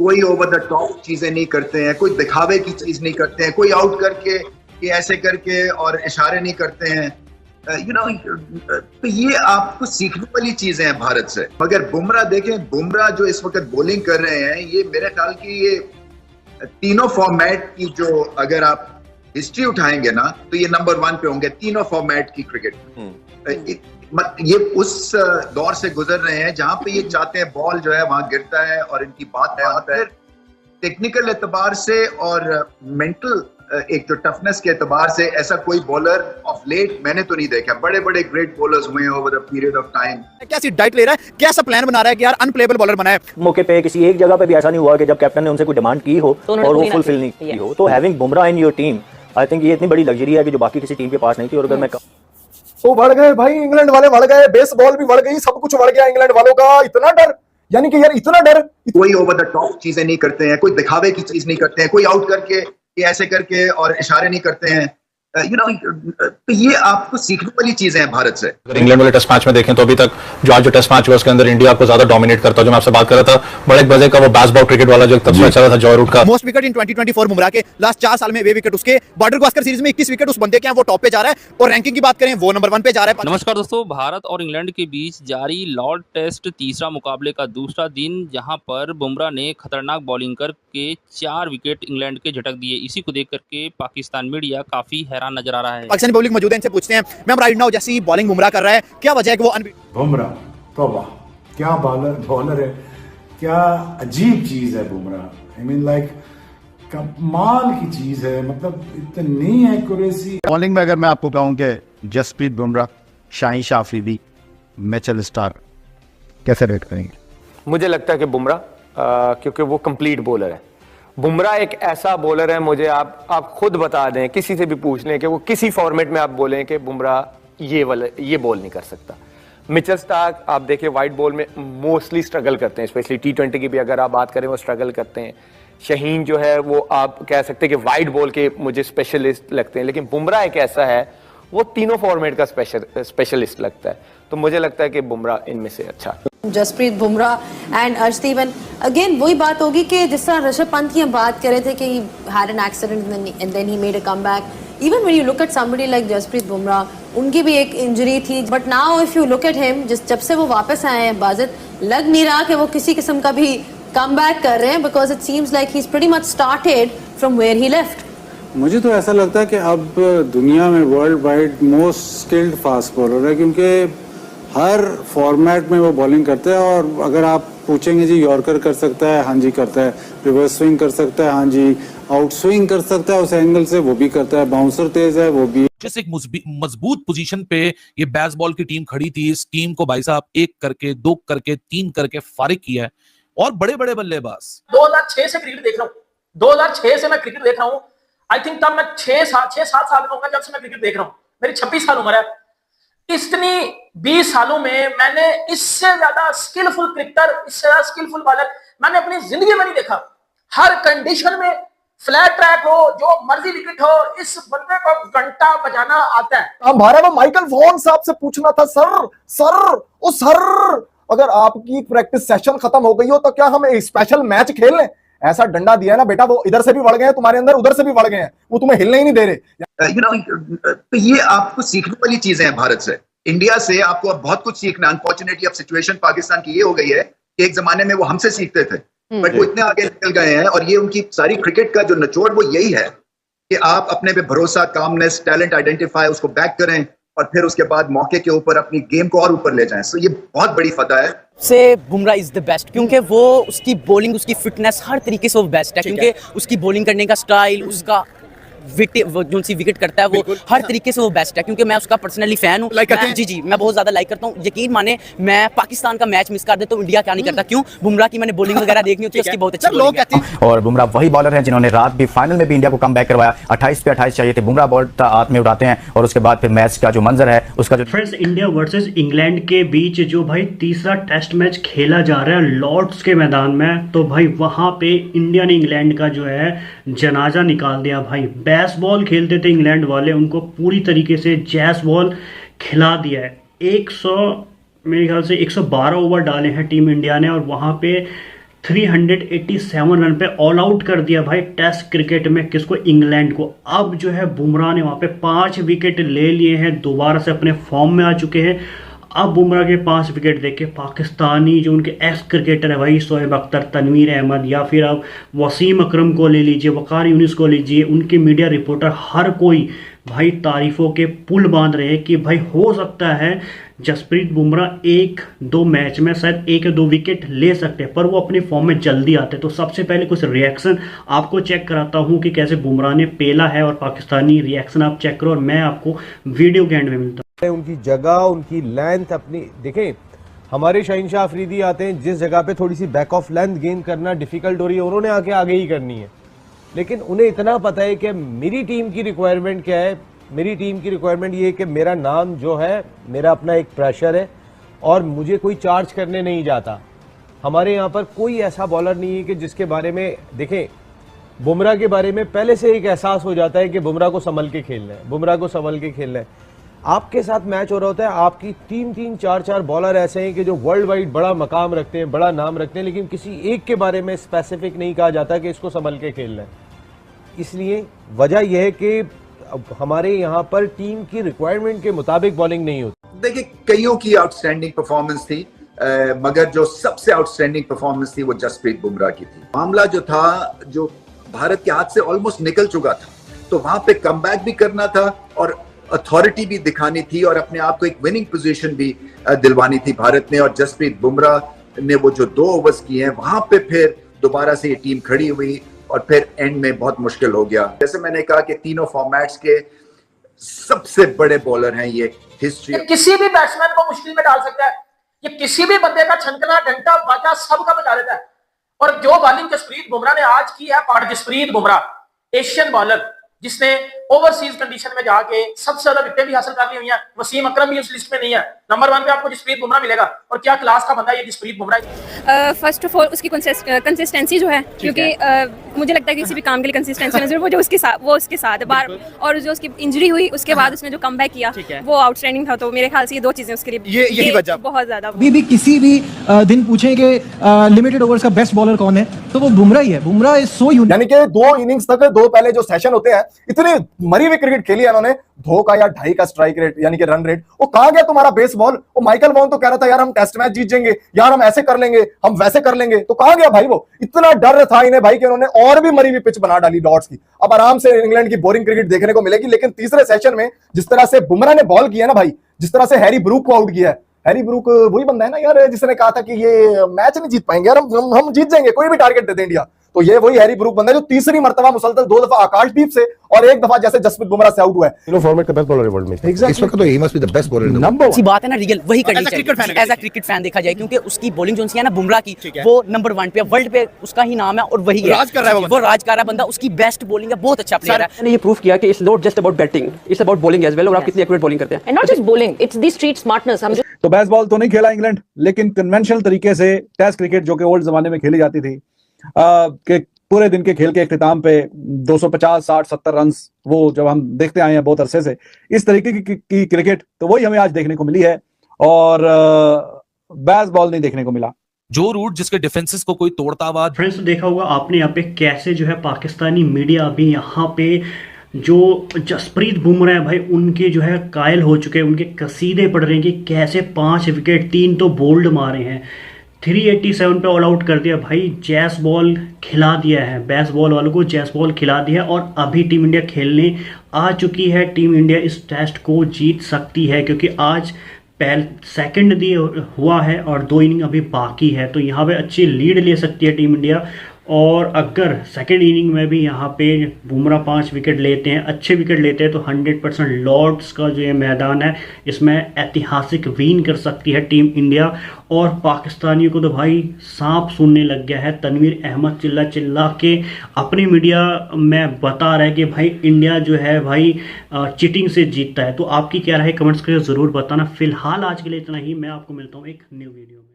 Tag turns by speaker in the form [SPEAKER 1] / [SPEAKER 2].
[SPEAKER 1] कोई over the top चीजें नहीं करते हैं, कोई दिखावे की चीज नहीं करते हैं, कोई आउट करके कि ऐसे करके और इशारे नहीं करते हैं। तो ये आपको सीखने वाली चीजें हैं भारत से। मगर बुमराह देखें, बुमराह जो इस वक्त बॉलिंग कर रहे हैं, ये मेरे ख्याल की ये तीनों फॉर्मेट की जो अगर आप हिस्ट्री उठाएंगे ना तो ये नंबर 1 पे होंगे तीनों फॉर्मेट की क्रिकेट। ये उस दौर से गुजर रहे हैं जहां पे ये चाहते हैं बॉल जो है वहां गिरता है और इनकी बात है। टेक्निकल एतबार से और मेंटल एक जो टफनेस के एतबार से ऐसा कोई बॉलर ऑफ लेट मैंने तो नहीं देखा। बड़े बड़े ग्रेट बॉलर्स हुए हैं over a period of time.
[SPEAKER 2] कैसी डाइट ले रहा है, कैसा प्लान बना रहा है कि यार अनप्लेबल बॉलर बनाए।
[SPEAKER 3] मौके पे किसी एक जगह पे भी ऐसा नहीं हुआ कि जब कैप्टन ने उनसे कोई डिमांड की हो और वो फुलफिल नहीं की हो। तो having Bumrah in your team, I think ये इतनी बड़ी लग्जरी है कि जो बाकी किसी टीम के पास नहीं थी। और अगर मैं
[SPEAKER 4] तो बढ़ गए भाई, इंग्लैंड वाले बढ़ गए, बेसबॉल भी बढ़ गई, सब कुछ बढ़ गया इंग्लैंड वालों का। इतना डर, यानी कि यार इतना डर।
[SPEAKER 1] कोई ओवर द टॉप चीजें नहीं करते हैं, कोई दिखावे की चीज नहीं करते हैं, कोई आउट करके कि ऐसे करके और इशारे नहीं करते हैं। तो ये आपको सीखने वाली चीजें हैं भारत से।
[SPEAKER 5] अगर इंग्लैंड वाले टेस्ट मैच में देखें तो अभी तक जो टेस्ट मैच हुआ उसके अंदर इंडिया को ज्यादा डोमिनेट करता है। जो मैं आपसे बात कर रहा था बड़े बजे का वो बेसबॉल क्रिकेट वाला जो तब से चला था जॉय रूट का।
[SPEAKER 2] मोस्ट विकेट इन 2024 बुमराह के, लास्ट 4 साल में वे विकेट उसके। बॉर्डर गावस्कर सीरीज में 21 विकेट उस बंदे के हैं, वो टॉप पे जा रहा है। और रैंकिंग की बात करें वो नंबर 1 पे जा रहा है।
[SPEAKER 6] नमस्कार दोस्तों, भारत और इंग्लैंड के बीच जारी लॉर्ड टेस्ट तीसरा मुकाबले का दूसरा दिन, जहां पर बुमराह ने खतरनाक बॉलिंग करके 4 विकेट इंग्लैंड के झटक दिए। इसी को देख करके पाकिस्तान मीडिया काफी हैरान नजर आ रहा है।
[SPEAKER 2] पाकिस्तानी पब्लिक मौजूद है, इनसे पूछते हैं मैम राइट नाउ जैसी बॉलिंग बुमराह कर रहा है, क्या वजह है कि वो
[SPEAKER 7] बुमराह तौबा क्या बॉलर है, क्या अजीब चीज है बुमराह। आई मीन लाइक कमाल की चीज है, मतलब इतनी एक्यूरेसी।
[SPEAKER 8] बॉलिंग में अगर मैं आपको कहूं कि जसप्रीत बुमराह, शाहीन आफरीदी, मिचेल स्टार्क, कैसे रेट करेंगे?
[SPEAKER 9] मुझे लगता है कि बुमराह, क्योंकि वो कंप्लीट बॉलर है। बुमराह एक ऐसा बॉलर है, मुझे आप खुद बता दें, किसी से भी पूछ लें कि वो किसी फॉर्मेट में आप बोलें कि बुमराह ये बॉल नहीं कर सकता। मिचेल स्टार्क आप देखिए वाइट बॉल में मोस्टली स्ट्रगल करते हैं, स्पेशली T20 की भी अगर आप बात करें वो स्ट्रगल करते हैं। शाहीन जो है वो आप कह सकते हैं कि वाइट बॉल के मुझे स्पेशलिस्ट लगते हैं, लेकिन बुमराह एक ऐसा है वो तीनों फॉर्मेट का स्पेशलिस्ट लगता है। तो मुझे लगता है कि बुमराह इनमें से अच्छा।
[SPEAKER 10] जसप्रीत बुमराह एंड अर्शदीप, अगेन वही बात होगी कि जिस तरह ऋषभ पंत की हम बात कर रहे थे कि had an accident and then he made a comeback. Even when you look at somebody like Jasprit Bumrah, उनकी भी एक इंजरी थी, but now if you look at him, जब से वो वापस आए हैं बाजिद लग नहीं रहा कि वो किसी किस्म का भी कमबैक कर रहे हैं, because it seems like he is pretty much started from where he left.
[SPEAKER 7] मुझे तो ऐसा लगता है कि अब दुनिया में world wide most skilled fast bowler है, क्योंकि हर फॉर्मेट में वो बॉलिंग करते हैं। और अगर आप पूछेंगे जी यॉर्कर कर सकता है, हाँ जी करता है, रिवर्स स्विंग कर सकता है, हाँ जी, आउट स्विंग कर सकता है उस एंगल से, वो भी करता है, बाउंसर तेज है वो भी।
[SPEAKER 11] जैसे एक मजबूत पोजीशन पे ये बेसबॉल की टीम खड़ी थी, इस टीम को भाई साहब 1 करके 2 करके 3 करके फारिग किया है। और बड़े बड़े बल्लेबाज
[SPEAKER 12] 2006 से क्रिकेट देख रहा हूँ, 2006 से मैं क्रिकेट देख रहा हूँ। आई थिंक तब मैं 6-7 साल का होगा जब से मैं क्रिकेट देख रहा हूँ। मेरी 26 साल उम्र है। इतनी 20 सालों में मैंने इससे ज्यादा स्किलफुल क्रिकेटर, इससे ज्यादा स्किलफुल बॉलर मैंने अपनी जिंदगी में नहीं देखा। हर कंडीशन में, फ्लैट ट्रैक हो, जो मर्जी विकेट हो, इस बंदे को घंटा बजाना आता है।
[SPEAKER 4] हमारा वो माइकल वॉन साहब से पूछना था, सर अगर आपकी प्रैक्टिस सेशन खत्म हो गई हो तो क्या हम एक स्पेशल मैच खेल लें? ऐसा डंडा दिया है ना बेटा, वो इधर से भी बढ़ गए हैं तुम्हारे अंदर, उधर से भी बढ़ गए हैं, वो तुम्हें हिलने ही नहीं दे रहे।
[SPEAKER 1] तो ये आपको सीखने वाली चीजें हैं भारत से। इंडिया से आपको अब बहुत कुछ सीखना। अनफॉर्चुनेटली अब सिचुएशन पाकिस्तान की ये हो गई है कि एक जमाने में वो हमसे सीखते थे, बट वो इतने आगे निकल गए हैं। और ये उनकी सारी क्रिकेट का जो निचोड़ वो यही है कि आप अपने पे भरोसा, कामनेस, टैलेंट आइडेंटिफाई, उसको बैक करें और फिर उसके बाद मौके के ऊपर अपनी गेम को और ऊपर ले जाएं। सो ये बहुत बड़ी फतह है।
[SPEAKER 13] से बुमराह इज द बेस्ट, क्योंकि वो उसकी बॉलिंग, उसकी फिटनेस हर तरीके से वो बेस्ट है, क्योंकि उसकी बॉलिंग करने का स्टाइल, उसका जो सी विकेट करता है वो हर तरीके से वो बेस्ट है। क्योंकि मैं उसका पर्सनली फैन हूँ, जी मैं बहुत ज्यादा लाइक करता हूँ। यकीन माने मैं पाकिस्तान का मैच मिस कर दे तो इंडिया क्या नहीं करता, क्यों? बुमराह की मैंने बॉलिंग वगैरह देखनी होती है, उसकी बहुत अच्छी लोग कहते हैं।
[SPEAKER 3] और बुमराह वही बॉलर हैं जिन्होंने रात भी फाइनल में भी इंडिया को कमबैक करवाया। 28 पे 28 चाहिए थे, बुमराह बॉल हाथ में उड़ाते हैं और उसके बाद फिर मैच का जो मंजर है उसका जो
[SPEAKER 14] फ्रेंड्स, इंडिया वर्सेस इंग्लैंड के बीच जो भाई तीसरा टेस्ट मैच खेला जा रहा है लॉर्ड्स के मैदान में, तो भाई वहां पे इंडिया ने इंग्लैंड का जो है जनाजा निकाल दिया। भाई बेसबॉल खेलते थे इंग्लैंड वाले, उनको पूरी तरीके से जैस बॉल खिला दिया है। 100 मेरे ख्याल से 112 ओवर डाले हैं टीम इंडिया ने, और वहां पे 387 रन पे ऑल आउट कर दिया भाई टेस्ट क्रिकेट में, किसको? इंग्लैंड को। अब जो है बुमराह ने वहां पे 5 विकेट ले लिए हैं, दोबारा से अपने फॉर्म में आ चुके हैं। अब बुमराह के 5 विकेट देखे पाकिस्तानी जो उनके एक्स क्रिकेटर है भाई, शोएब अख्तर, तनवीर अहमद, या फिर आप वसीम अकरम को ले लीजिए, वकार यूनिस को लीजिए, उनके मीडिया रिपोर्टर, हर कोई भाई तारीफों के पुल बांध रहे हैं कि भाई हो सकता है जसप्रीत बुमराह 1-2 मैच में शायद 1-2 विकेट ले सकते हैं, पर वो अपने फॉर्म में जल्दी आते हैं। तो सबसे पहले कुछ रिएक्शन आपको चेक कराता हूं कि कैसे बुमराह ने पेला है, और पाकिस्तानी रिएक्शन आप चेक करो और मैं आपको वीडियो के एंड में मिलता हूं।
[SPEAKER 15] उनकी जगह, उनकी लेंथ अपनी देखें। हमारे शाहीन शाह अफरीदी आते हैं जिस जगह पे थोड़ी सी बैक ऑफ लेंथ गेन करना डिफिकल्ट हो रही है, उन्होंने आके आगे ही करनी है, लेकिन उन्हें इतना पता है कि मेरी टीम की रिक्वायरमेंट क्या है। मेरी टीम की रिक्वायरमेंट ये है कि मेरा नाम जो है, मेरा अपना एक प्रेशर है और मुझे कोई चार्ज करने नहीं जाता। हमारे यहाँ पर कोई ऐसा बॉलर नहीं है कि जिसके बारे में देखें, बुमराह के बारे में पहले से एक एहसास हो जाता है कि बुमराह को संभल के खेलना है, बुमराह को संभल के खेलना है। आपके साथ मैच हो रहा होता है, आपकी 3-3, 4-4 बॉलर ऐसे हैं कि जो वर्ल्ड वाइड बड़ा मकाम रखते हैं, बड़ा नाम रखते हैं, लेकिन किसी एक के बारे में स्पेसिफिक नहीं कहा जाता कि इसको संभल के खेलना है। इसलिए वजह यह है कि हमारे यहाँ पर टीम की रिक्वायरमेंट के मुताबिक बॉलिंग नहीं होती।
[SPEAKER 1] देखिए, कईयों की आउटस्टैंडिंग परफॉर्मेंस थी, मगर जो सबसे आउटस्टैंडिंग परफॉर्मेंस थी वो जसप्रीत बुमराह की थी। मामला जो था, जो भारत के हाथ से ऑलमोस्ट निकल चुका था, तो वहां पे कमबैक भी करना था और अथॉरिटी भी दिखानी थी और अपने आप को एक विनिंग पोजीशन भी दिलवानी थी भारत ने। और जसप्रीत बुमराह ने वो जो 2 ओवर्स किए हैं, वहां पे फिर दोबारा से ये टीम खड़ी हुई और फिर एंड में बहुत मुश्किल हो गया। जैसे मैंने कहा कि तीनों फॉर्मेट्स के सबसे बड़े बॉलर हैं ये हिस्ट्री।
[SPEAKER 12] किसी भी बैट्समैन को मुश्किल में डाल सकता है, ये किसी भी बंदे का छनकना, डंडा, बाजा सबका बचा देता है। और जो बॉलिंग जसप्रीत बुमराह ने आज की है, part Jasprit Bumrah Asian bowler जिसने ओवरसीज कंडीशन में जाके सबसे ज्यादा विकेटें भी हासिल कर ली हुई हैं। वसीम अकरम भी उस लिस्ट में नहीं है। नंबर 1 पे आपको जसप्रीत बुमराह मिलेगा, और क्या क्लास का बंदा ये Jasprit Bumrah.
[SPEAKER 16] First of all उसकी कंसिस्टेंसी जो है, क्योंकि मुझे लगता है कि किसी भी काम के लिए कंसिस्टेंसी नजर वो जो उसके साथ है बार, और जो उसकी इंजरी हुई उसके बाद उसने जो कमबैक किया वो आउटस्टैंडिंग था। तो मेरे ख्याल से ये 2 चीजें उसके लिए यही वजह बहुत ज्यादा।
[SPEAKER 17] अभी भी किसी भी दिन पूछें कि लिमिटेड ओवर्स का बेस्ट बॉलर कौन है, तो वो बुमराह ही है। Bumrah is so unique.
[SPEAKER 4] यानी कि 2 इनिंग्स तक, 2 पहले जो सेशन होते हैं, इतने मरी हुई क्रिकेट खेली है इन्होंने। 2 का या 2.5 का स्ट्राइक रेट यानी कि रन रेट, वो कहां गया तुम्हारा बेस बॉल? वो माइकल वॉन तो कह रहा था यार हम टेस्ट मैच जीत जाएंगे, यार हम ऐसे कर लेंगे, हम वैसे कर लेंगे, तो कहां गया भाई? वो इतना डर था इन्हें भाई कि उन्होंने और भी मरी हुई पिच बना डाली लॉर्ड्स की। अब आराम से इंग्लैंड की बोरिंग क्रिकेट देखने को मिलेगी। लेकिन तीसरे सेशन में जिस तरह से बुमराह ने बॉल किया ना भाई, जिस तरह से हैरी ब्रूक को आउट किया है, हैरी ब्रूक वही बंदा है ना यार जिसने कहा था कि ये मैच नहीं जीत पाएंगे यार, हम जीत जाएंगे, कोई भी टारगेट दे दें इंडिया। तो ये वही हैरी ब्रूक बंदा है जो तीसरी मर्तबा मुसलसल 2 दफा आकाशदीप से और 1 दफा जैसे जसप्रीत बुमराह से आउट हुआ है।
[SPEAKER 15] तीनों फॉर्मेट का बेस्ट बॉलर है वर्ल्ड में इस वक्त, तो he must be the best bowler
[SPEAKER 13] number 1 बात है ना, रियल वही करनी चाहिए एज अ क्रिकेट फैन देखा जाए, क्योंकि उसकी बॉलिंग जो है ना बुमराह की, वो नंबर 1 पे वर्ल्ड पे उसका ही नाम है और वही राज कर रहा है। वो राज कर रहा है बंदा, उसकी बेस्ट बॉलिंग है, बहुत अच्छा प्लेयर है।
[SPEAKER 18] मैंने ये प्रूव किया कि it's not just about batting, it's about bowling as well, और आप कितनी एक्यूरेट बॉलिंग करते हैं।
[SPEAKER 16] And not just bowling, it's the street smartness. हम
[SPEAKER 19] तो बेस्ट बॉल तो नहीं खेला इंग्लैंड, लेकिन कन्वेंशनल तरीके से टेस्ट क्रिकेट जो कि ओल्ड जमाने में खेली जाती थी, कि पूरे दिन के खेल के इख्तिताम पे 250, 60, 70 रन, वो जब हम देखते आए हैं बहुत अरसे से इस तरीके की क्रिकेट, तो वही हमें आज देखने को मिली है। और बेस्ट बॉल नहीं देखने को मिला।
[SPEAKER 11] जो रूट जिसके डिफेंसेस को कोई तोड़ता हुआ।
[SPEAKER 14] फ्रेंड्स, देखा होगा आपने यहाँ पे कैसे जो है पाकिस्तानी मीडिया अभी यहाँ पे जो जसप्रीत बुमराह है भाई, उनके जो है कायल हो चुके हैं, उनके कसीदे पड़ रहे हैं कि कैसे 5 विकेट, 3 तो बोल्ड मारे हैं, 387 पे ऑल आउट कर दिया भाई। जैस बॉल खिला दिया है, बेस्ट बॉल वालों को जैस बॉल खिला दिया है। और अभी टीम इंडिया खेलने आ चुकी है। टीम इंडिया इस टेस्ट को जीत सकती है, क्योंकि आज सेकंड दिए हुआ है और 2 इनिंग अभी बाकी है, तो यहाँ पे अच्छी लीड ले सकती है टीम इंडिया। और अगर सेकेंड इनिंग में भी यहाँ पे बुमराह 5 विकेट लेते हैं, अच्छे विकेट लेते हैं, तो 100% लॉर्ड्स का जो ये मैदान है इसमें ऐतिहासिक विन कर सकती है टीम इंडिया। और पाकिस्तानियों को तो भाई सांप सुनने लग गया है। तनवीर अहमद चिल्ला चिल्ला के अपनी मीडिया में बता रहा है कि भाई इंडिया जो है भाई चीटिंग से जीतता है। तो आपकी क्या राय है कमेंट्स करके ज़रूर बताना। फिलहाल आज के लिए इतना ही, मैं आपको मिलता हूँ एक न्यू वीडियो में।